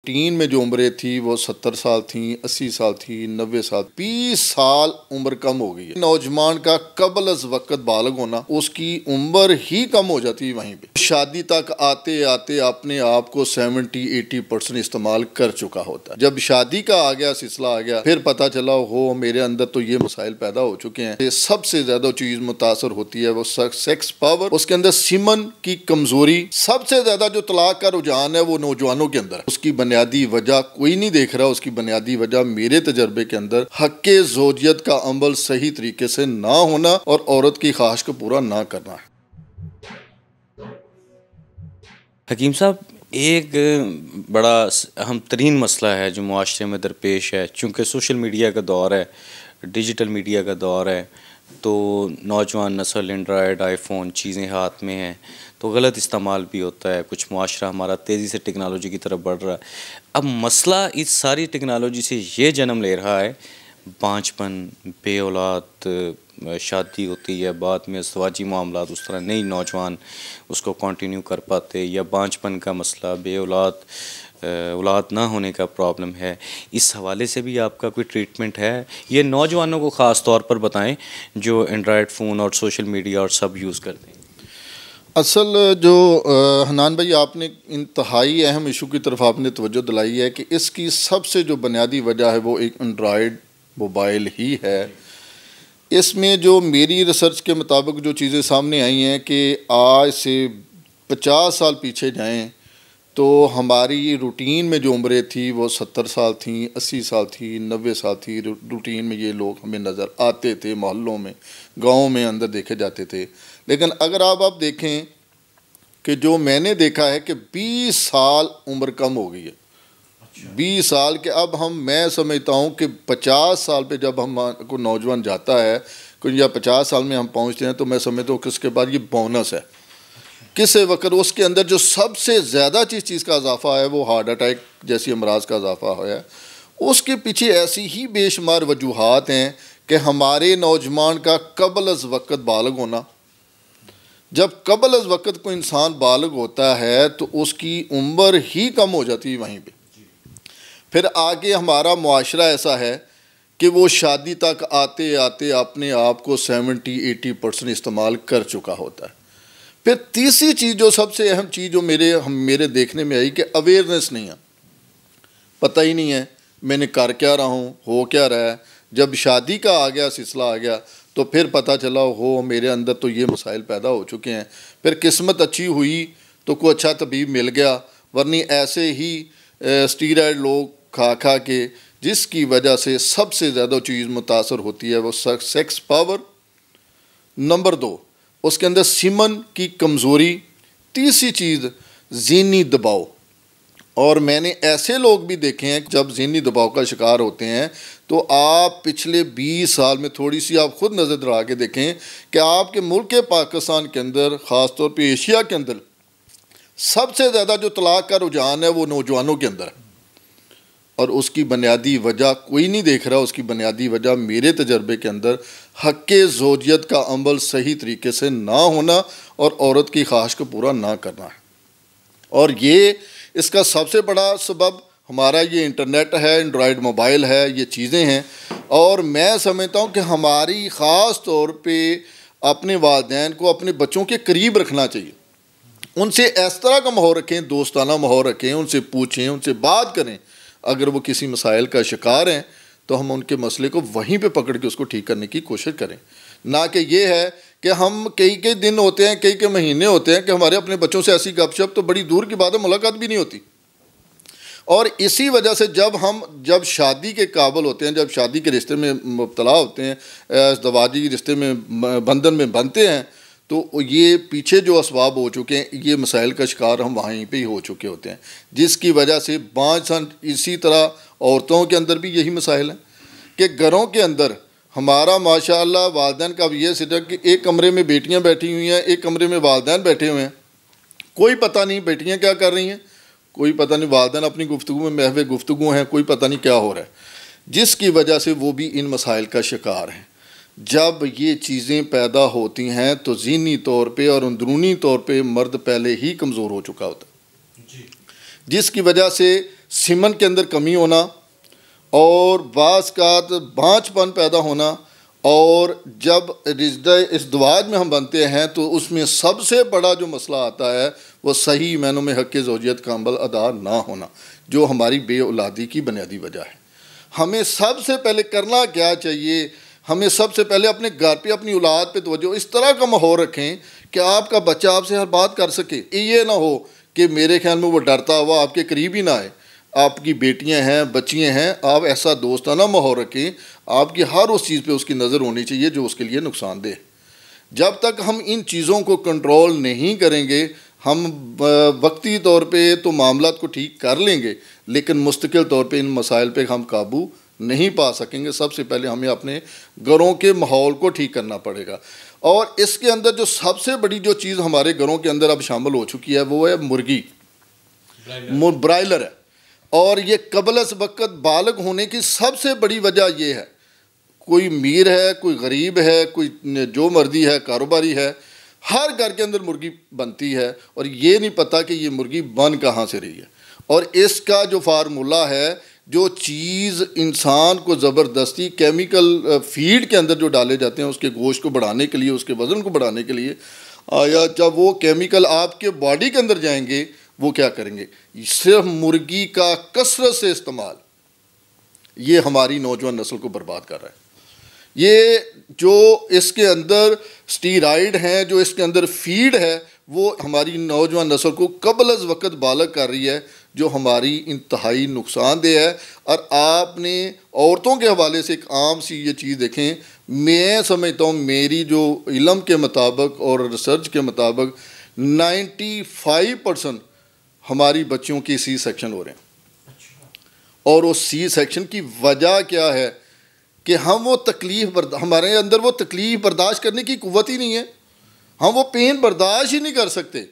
Routine में जो उम्रें थी वो 70 साल थी, 80 साल थी, 90 साल, 20 साल उम्र कम हो गई है। नौजवान का कबल अज वक्त बालग होना, उसकी उम्र ही कम हो जाती है वहीं पे। शादी तक आते आते अपने आप को 70-80% इस्तेमाल कर चुका होता है। जब शादी का आ गया, सिलसिला आ गया, फिर पता चला हो मेरे अंदर तो ये मसाइल पैदा हो चुके हैं। सबसे ज्यादा चीज मुतासर होती है वो सेक्स पावर, उसके अंदर सीमन की कमजोरी। सबसे ज्यादा जो तलाक का रुझान है वो नौजवानों के अंदर। उसकी बुनियादी वजह कोई नहीं देख रहा। उसकी बुनियादी वजह मेरे तजर्बे के अंदर हक़ ज़ौजियत का अमल सही तरीके से ना होना और औरत की ख्वाहिश को पूरा ना करना है। हकीम साहब, एक बड़ा अहम तरीन मसला है जो मुआशरे में दरपेश है। चूँकि सोशल मीडिया का दौर है, डिजिटल मीडिया का दौर है, तो नौजवान नस्ल एंड्रॉयड, आईफोन चीज़ें हाथ में हैं, तो गलत इस्तेमाल भी होता है। कुछ मुआशरा हमारा तेज़ी से टेक्नोलॉजी की तरफ बढ़ रहा है। अब मसला इस सारी टेक्नोलॉजी से ये जन्म ले रहा है, बांझपन, बे औलाद शादी होती है, बाद में अज़वाजी मामलात उस तरह नहीं नौजवान उसको कंटिन्यू कर पाते, या बांझपन का मसला, बे औलाद ना होने का प्रॉब्लम है। इस हवाले से भी आपका कोई ट्रीटमेंट है? ये नौजवानों को ख़ास तौर पर बताएं जो एंड्रॉयड फ़ोन और सोशल मीडिया और सब यूज़ करते हैं। असल जो हनान भाई, आपने इंतहाई अहम इशू की तरफ आपने तवज्जो दिलाई है कि इसकी सबसे जो बुनियादी वजह है वो एक एंड्रॉयड मोबाइल ही है। इसमें जो मेरी रिसर्च के मुताबिक जो चीज़ें सामने आई हैं कि आज से 50 साल पीछे जाएं तो हमारी रूटीन में जो उम्रें थी वो 70 साल थी, 80 साल थी, 90 साल थी। रूटीन में ये लोग हमें नज़र आते थे, मोहल्लों में, गाँव में अंदर देखे जाते थे। लेकिन अगर आप देखें कि जो मैंने देखा है कि 20 साल उम्र कम हो गई है। 20 साल के अब मैं समझता हूँ कि 50 साल पे जब हम को नौजवान जाता है या 50 साल में हम पहुँचते हैं तो मैं समझता हूँ कि उसके बाद ये बोनस है। किस वक्त उसके अंदर जो सबसे ज़्यादा चीज़ का इजाफा है वो हार्ट अटैक जैसी अमराज का इजाफा है। उसके पीछे ऐसी ही बेशुमार वजूहात हैं कि हमारे नौजवान का कबल अज वक्त बालग होना। जब कबल अज वक्त कोई इंसान बालग होता है तो उसकी उम्र ही कम हो जाती है वहीं पे। फिर आगे हमारा मुआशरा ऐसा है कि वो शादी तक आते आते अपने आप को 70-80% इस्तेमाल कर चुका होता है। फिर तीसरी चीज़ जो सबसे अहम चीज़ जो मेरे देखने में आई कि अवेयरनेस नहीं है, पता ही नहीं है मैंने कर क्या रहा हूँ, हो क्या रहा है। जब शादी का आ गया, सिलसिला आ गया, तो फिर पता चला हो मेरे अंदर तो ये मसाइल पैदा हो चुके हैं। फिर किस्मत अच्छी हुई तो कोई अच्छा तबीब मिल गया, वरनी ऐसे ही स्टीरॉयड लोग खा खा के, जिसकी वजह से सबसे ज़्यादा चीज़ मुतासर होती है वो सेक्स पावर। नंबर 2, उसके अंदर सीमन की कमज़ोरी। तीसरी चीज़ ज़हनी दबाव। और मैंने ऐसे लोग भी देखे हैं जब ज़हनी दबाव का शिकार होते हैं तो आप पिछले 20 साल में थोड़ी सी आप ख़ुद नज़र दौड़ा के देखें कि आपके मुल्क पाकिस्तान के अंदर, ख़ास तौर पे एशिया के अंदर, सबसे ज़्यादा जो तलाक का रुझान है वो नौजवानों के अंदर है। और उसकी बुनियादी वजह कोई नहीं देख रहा। उसकी बुनियादी वजह मेरे तजर्बे के अंदर हक़ ज़ौजियत का अमल सही तरीके से ना होना और औरत की ख्वाहिश को पूरा ना करना है। और ये इसका सबसे बड़ा सबब हमारा ये इंटरनेट है, एंड्रॉयड मोबाइल है, ये चीज़ें हैं। और मैं समझता हूँ कि हमारी ख़ास तौर पे अपने वालिदैन को अपने बच्चों के करीब रखना चाहिए। उनसे इस तरह का माहौल रखें, दोस्ताना माहौल रखें, उनसे पूछें, उनसे बात करें। अगर वो किसी मसाइल का शिकार हैं तो हम उनके मसले को वहीं पे पकड़ के उसको ठीक करने की कोशिश करें। ना कि ये है कि हम कई दिन होते हैं, कई महीने होते हैं कि हमारे अपने बच्चों से ऐसी गपशप तो बड़ी दूर की बात है, मुलाकात भी नहीं होती। और इसी वजह से जब शादी के काबिल होते हैं, जब शादी के रिश्ते में मुब्तला होते हैं, ज़वाजी रिश्ते में बंधन में बनते हैं, तो ये पीछे जो असबाब हो चुके हैं, ये मसाइल का शिकार हम वहीं पे ही हो चुके होते हैं, जिसकी वजह से बांझपन। इसी तरह औरतों के अंदर भी यही मसाइल हैं कि घरों के अंदर हमारा माशाअल्लाह वालिदैन का भी ये सिस्टम कि एक कमरे में बेटियां बैठी हुई हैं, एक कमरे में वालिदैन बैठे हुए हैं। कोई पता नहीं बेटियां क्या कर रही हैं, कोई पता नहीं वालिदैन अपनी गुफ्तगू में महवे गुफ्तगू हैं, कोई पता नहीं क्या हो रहा है, जिसकी वजह से वो भी इन मसाइल का शिकार हैं। जब ये चीज़ें पैदा होती हैं तो ज़हनी तौर पे और अंदरूनी तौर पे मर्द पहले ही कमज़ोर हो चुका होता है, जिसकी वजह से सीमन के अंदर कमी होना और बास का बाँझपन पैदा होना, और जब रिश्ता इज़्दिवाज में हम बनते हैं तो उसमें सबसे बड़ा जो मसला आता है वो सही मायनों में हक़ ज़ौजियत का अमल अदा ना होना, जो हमारी बेऔलादी की बुनियादी वजह है। हमें सबसे पहले करना क्या चाहिए, हमें सबसे पहले अपने घर पे अपनी औलाद पे तवज्जो इस तरह का माहौल रखें कि आपका बच्चा आपसे हर बात कर सके। ये ना हो कि मेरे ख्याल में वो डरता हुआ आपके करीब ही ना आए। आपकी बेटियां हैं, बच्चियां हैं, आप ऐसा दोस्ताना माहौल रखें, आपकी हर उस चीज़ पे उसकी नज़र होनी चाहिए जो उसके लिए नुकसानदेह। जब तक हम इन चीज़ों को कंट्रोल नहीं करेंगे, हम वक्ती तौर पे तो मामलात को ठीक कर लेंगे, लेकिन मुस्तकिल तौर पे इन मसाइल पे हम काबू नहीं पा सकेंगे। सबसे पहले हमें अपने घरों के माहौल को ठीक करना पड़ेगा। और इसके अंदर जो सबसे बड़ी जो चीज़ हमारे घरों के अंदर अब शामिल हो चुकी है वो है मुर्गी, ब्रायलर है। और ये कबलस वक़्त बालग होने की सबसे बड़ी वजह ये है, कोई अमीर है, कोई गरीब है, कोई जो मर्जी है, कारोबारी है, हर घर के अंदर मुर्गी बनती है और ये नहीं पता कि ये मुर्गी बन कहाँ से रही है। और इसका जो फार्मूला है, जो चीज़ इंसान को ज़बरदस्ती केमिकल फीड के अंदर जो डाले जाते हैं उसके गोश्त को बढ़ाने के लिए, उसके वज़न को बढ़ाने के लिए, या जब वो केमिकल आपके बॉडी के अंदर जाएंगे वो क्या करेंगे, सिर्फ मुर्गी का कसरत से इस्तेमाल ये हमारी नौजवान नस्ल को बर्बाद कर रहा है। ये जो इसके अंदर स्टीराइड हैं, जो इसके अंदर फीड है, वो हमारी नौजवान नस्ल को कबलज़ वक़्त बालग कर रही है, जो हमारी इंतहाई नुकसानदेह है। और आपने औरतों के हवाले से एक आम सी ये चीज़ देखें, मैं समझता हूँ मेरी जो इल्म के मुताबिक और रिसर्च के मुताबिक 95% हमारी बच्चियों की सी सेक्शन हो रहे हैं। और उस सी सेक्शन की वजह क्या है कि हम वो हमारे अंदर वो तकलीफ़ बर्दाश्त करने की कुव्वत ही नहीं है, हम वो पेन बर्दाश्त ही नहीं कर सकते।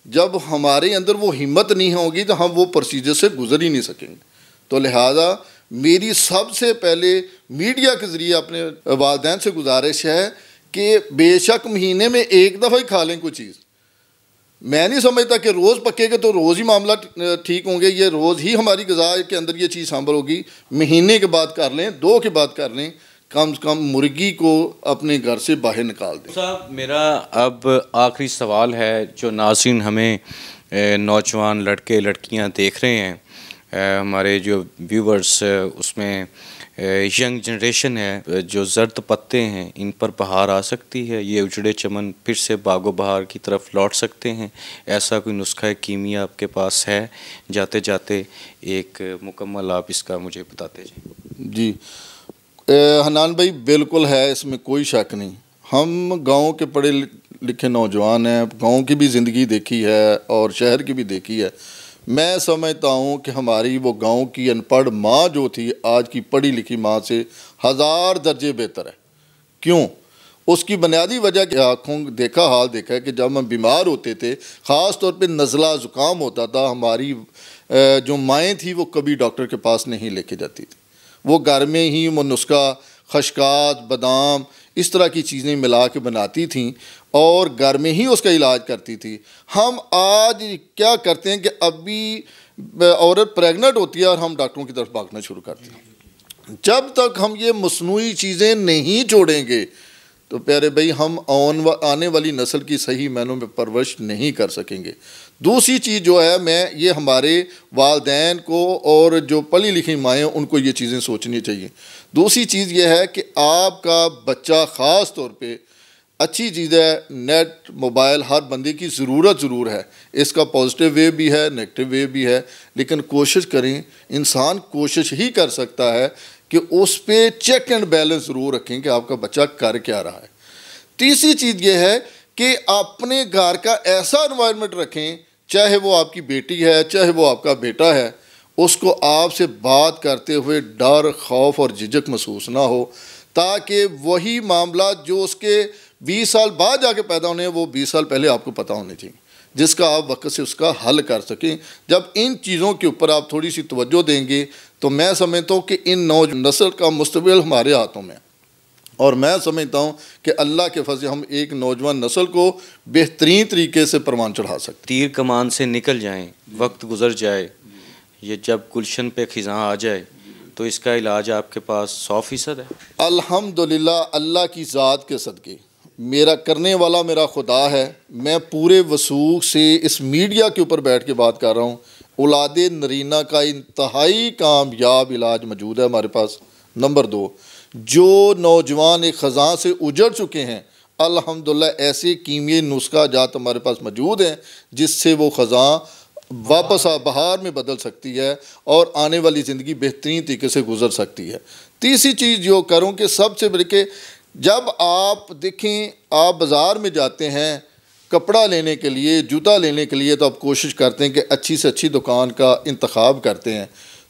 जब हमारे अंदर वो हिम्मत नहीं होगी तो हम वो प्रोसीजर से गुजर ही नहीं सकेंगे। तो लिहाजा मेरी सबसे पहले मीडिया के ज़रिए अपने वालिदैन से गुजारिश है कि बेशक महीने में एक दफ़ा ही खा लें कोई चीज़। मैं नहीं समझता कि रोज़ पकेगा तो रोज़ ही मामला ठीक होंगे, ये रोज़ ही हमारी ग़िज़ा के अंदर ये चीज़ शामिल होगी। महीने के बाद कर लें, 2 के बाद कर लें, कम से कम मुर्गी को अपने घर से बाहर निकाल दें। साहब मेरा अब आखिरी सवाल है, जो नाज़रीन हमें नौजवान लड़के लड़कियां देख रहे हैं, हमारे जो व्यूवर्स उसमें यंग जनरेशन है, जो जर्द पत्ते हैं इन पर बहार आ सकती है, ये उजड़े चमन फिर से बागो बहार की तरफ लौट सकते हैं, ऐसा कोई नुस्खा कीमिया आपके पास है? जाते जाते एक मुकम्मल आप इसका मुझे बताते जाएं। जी हनान भाई, बिल्कुल है, इसमें कोई शक नहीं। हम गांव के पढ़े लिखे नौजवान हैं, गांव की भी ज़िंदगी देखी है और शहर की भी देखी है। मैं समझता हूँ कि हमारी वो गांव की अनपढ़ माँ जो थी आज की पढ़ी लिखी माँ से 1000 दर्जे बेहतर है। क्यों? उसकी बुनियादी वजह क्या, आँखों देखा हाल देखा है कि जब हम बीमार होते थे, ख़ास तौर पे नज़ला ज़ुकाम होता था, हमारी जो माएँ थी वो कभी डॉक्टर के पास नहीं लेके जाती थी। वो घर में ही वो नुस्खा खशकात, बादाम, इस तरह की चीज़ें मिला के बनाती थीं और घर में ही उसका इलाज करती थी। हम आज क्या करते हैं कि अभी औरत प्रेग्नेंट होती है और हम डॉक्टरों की तरफ भागना शुरू करते हैं। जब तक हम ये मसनूई चीज़ें नहीं छोड़ेंगे तो प्यारे भाई, हम आने वाली नस्ल की सही मायनों में परवरिश नहीं कर सकेंगे। दूसरी चीज़ जो है, मैं ये हमारे वालिदैन को और जो पढ़ी लिखी माएँ उनको ये चीज़ें सोचनी चाहिए। दूसरी चीज़ ये है कि आपका बच्चा ख़ास तौर पे अच्छी चीज़ है, नेट मोबाइल हर बंदे की ज़रूरत ज़रूर है, इसका पॉजिटिव वे भी है, नेगेटिव वे भी है, लेकिन कोशिश करें, इंसान कोशिश ही कर सकता है कि उस पर चेक एंड बैलेंस ज़रूर रखें कि आपका बच्चा कर क्या रहा है। तीसरी चीज़ ये है कि अपने घर का ऐसा एनवायरनमेंट रखें, चाहे वो आपकी बेटी है, चाहे वो आपका बेटा है, उसको आपसे बात करते हुए डर, खौफ और झिझक महसूस ना हो, ताकि वही मामला जो उसके 20 साल बाद जाके पैदा होने हैं वो 20 साल पहले आपको पता होने चाहिए, जिसका आप वक्त से उसका हल कर सकें। जब इन चीज़ों के ऊपर आप थोड़ी सी तवज्जो देंगे तो मैं समझता हूँ कि इन नौजवान नस्ल का मुस्तकबिल हमारे हाथों में है। और मैं समझता हूँ कि अल्लाह के फज़ल हम एक नौजवान नस्ल को बेहतरीन तरीके से परवान चढ़ा सकते। तीर कमान से निकल जाएं, वक्त गुजर जाए, ये जब गुलशन पे ख़िज़ां आ जाए तो इसका इलाज आपके पास 100% है? अल्हम्दुलिल्लाह, अल्लाह की ज़ात के सदक़े मेरा करने वाला मेरा खुदा है। मैं पूरे वसूख से इस मीडिया के ऊपर बैठ के बात कर रहा हूँ। औलाद नरीना का इंतहाई कामयाब इलाज मौजूद है हमारे पास। नंबर 2, जो नौजवान एक ख़ज़ां से उजड़ चुके हैं, अल्हम्दुलिल्लाह ऐसे कीमियाई नुस्खा जात हमारे पास मौजूद हैं जिससे वो ख़ज़ां वापस बहार में बदल सकती है और आने वाली ज़िंदगी बेहतरीन तरीके से गुजर सकती है। तीसरी चीज़ जो करूँ कि सबसे बढ़ के, जब आप देखें आप बाज़ार में जाते हैं कपड़ा लेने के लिए, जूता लेने के लिए, तो आप कोशिश करते हैं कि अच्छी से अच्छी दुकान का इंतखाब करते हैं।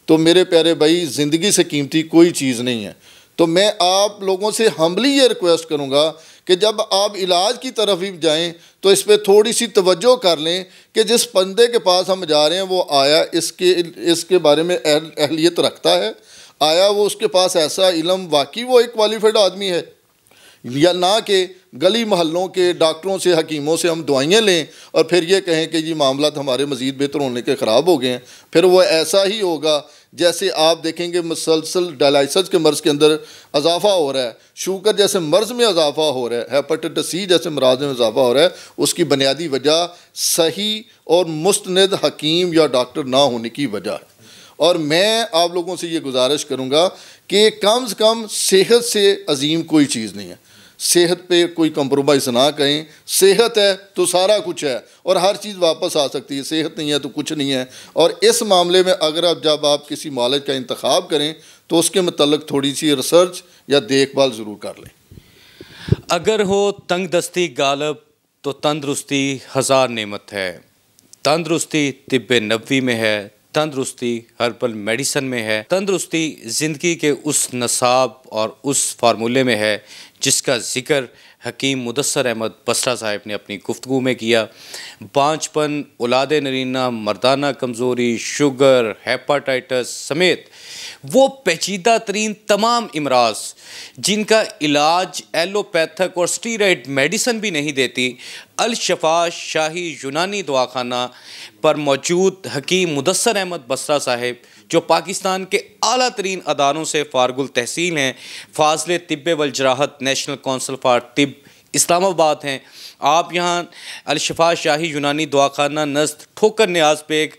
तो मेरे प्यारे भाई, ज़िंदगी से कीमती कोई चीज़ नहीं है। तो मैं आप लोगों से हम्बली ये रिक्वेस्ट करूँगा कि जब आप इलाज की तरफ भी जाएं तो इस पर थोड़ी सी तवज्जो कर लें कि जिस बंदे के पास हम जा रहे हैं वो आया इसके बारे में अहलियत रखता है, आया वो उसके पास ऐसा इल्म, वाकई वो एक क्वालिफाइड आदमी है, या ना कि गली महल्लों के डॉक्टरों से, हकीमों से हम दवाइयाँ लें और फिर ये कहें कि जी मामला हमारे मज़ीद बेहतर होने के ख़राब हो गए हैं। फिर वो ऐसा ही होगा जैसे आप देखेंगे मुसलसल डायलिसिस के मर्ज़ के अंदर इजाफ़ा हो रहा है, शुगर जैसे मर्ज़ में इजाफ़ा हो रहा है, हेपेटाइटिस सी जैसे मराज में इजाफ़ा हो रहा है। उसकी बुनियादी वजह सही और मुस्तनद हकीम या डॉक्टर ना होने की वजह है। और मैं आप लोगों से ये गुजारिश करूँगा कि कम से कम सेहत से अजीम कोई चीज़ नहीं है। सेहत पे कोई कंप्रोमाइज़ ना करें। सेहत है तो सारा कुछ है और हर चीज़ वापस आ सकती है, सेहत नहीं है तो कुछ नहीं है। और इस मामले में अगर जब आप किसी मालिज का इंतखाब करें तो उसके मतलब थोड़ी सी रिसर्च या देखभाल ज़रूर कर लें। अगर हो तंग दस्ती गालब तो तंदरुस्ती हज़ार नेमत है। तंदरुस्ती तिब्बे नबवी में है, तंदरुस्ती हर्बल मेडिसन में है, तंदरुस्ती ज़िंदगी के उस नसाब और उस फार्मूले में है जिसका ज़िक्र हकीम मुदस्सर अहमद बसरा साहिब ने अपनी गुफ्तगू में किया। बांझपन, औलाद नरीना, मर्दाना कमज़ोरी, शुगर, हेपाटाइटिस समेत वो पेचीदा तरीन तमाम इमराज जिनका इलाज एलोपैथिक और स्टीरॉयड मेडिसन भी नहीं देती, अल शफा शाही यूनानी दवाखाना पर मौजूद हकीम मुदस्सर अहमद बसरा साहिब, जो पाकिस्तान के आला तरीन अदारों से फारगुल तहसील हैं, फाज़िल तिब्बे वल जराहत नेशनल काउंसिल फॉर तिब इस्लामाबाद हैं। आप यहाँ अल शफा शाही यूनानी दवाखाना नज़द ठोकर न्याज बेग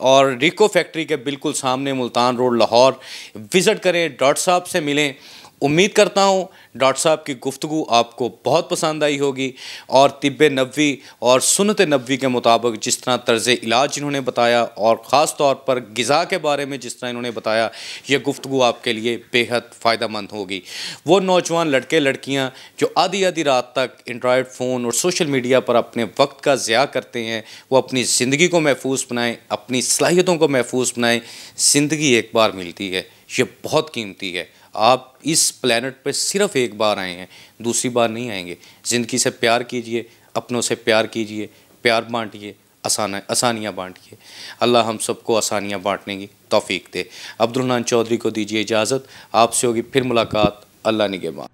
और रिको फैक्ट्री के बिल्कुल सामने मुल्तान रोड लाहौर विज़िट करें, डॉक्टर साहब से मिलें। उम्मीद करता हूँ डॉक्टर साहब की गुफ्तगू आपको बहुत पसंद आई होगी और तिब्बे नबवी और सुन्नत नबवी के मुताबिक जिस तरह तर्ज़ इलाज इन्होंने बताया और ख़ास तौर पर ग़िज़ा के बारे में जिस तरह इन्होंने बताया, ये गुफ्तगू आपके लिए बेहद फ़ायदेमंद होगी। वो नौजवान लड़के लड़कियाँ जो आधी आधी रात तक एंड्रॉयड फ़ोन और सोशल मीडिया पर अपने वक्त का ज़िया करते हैं, वो अपनी ज़िंदगी को महफूज बनाएँ, अपनी सलाहियतों को महफूज बनाएँ। ज़िंदगी एक बार मिलती है, ये बहुत कीमती है। आप इस प्लेनेट पे सिर्फ एक बार आए हैं, दूसरी बार नहीं आएंगे। ज़िंदगी से प्यार कीजिए, अपनों से प्यार कीजिए, प्यार बांटिए, आसानियाँ बांटिए। अल्लाह हम सबको आसानियाँ बांटने की तौफीक दे। अब्दुल हन्नान चौधरी को दीजिए इजाज़त। आपसे होगी फिर मुलाकात। अल्लाह निगहबान।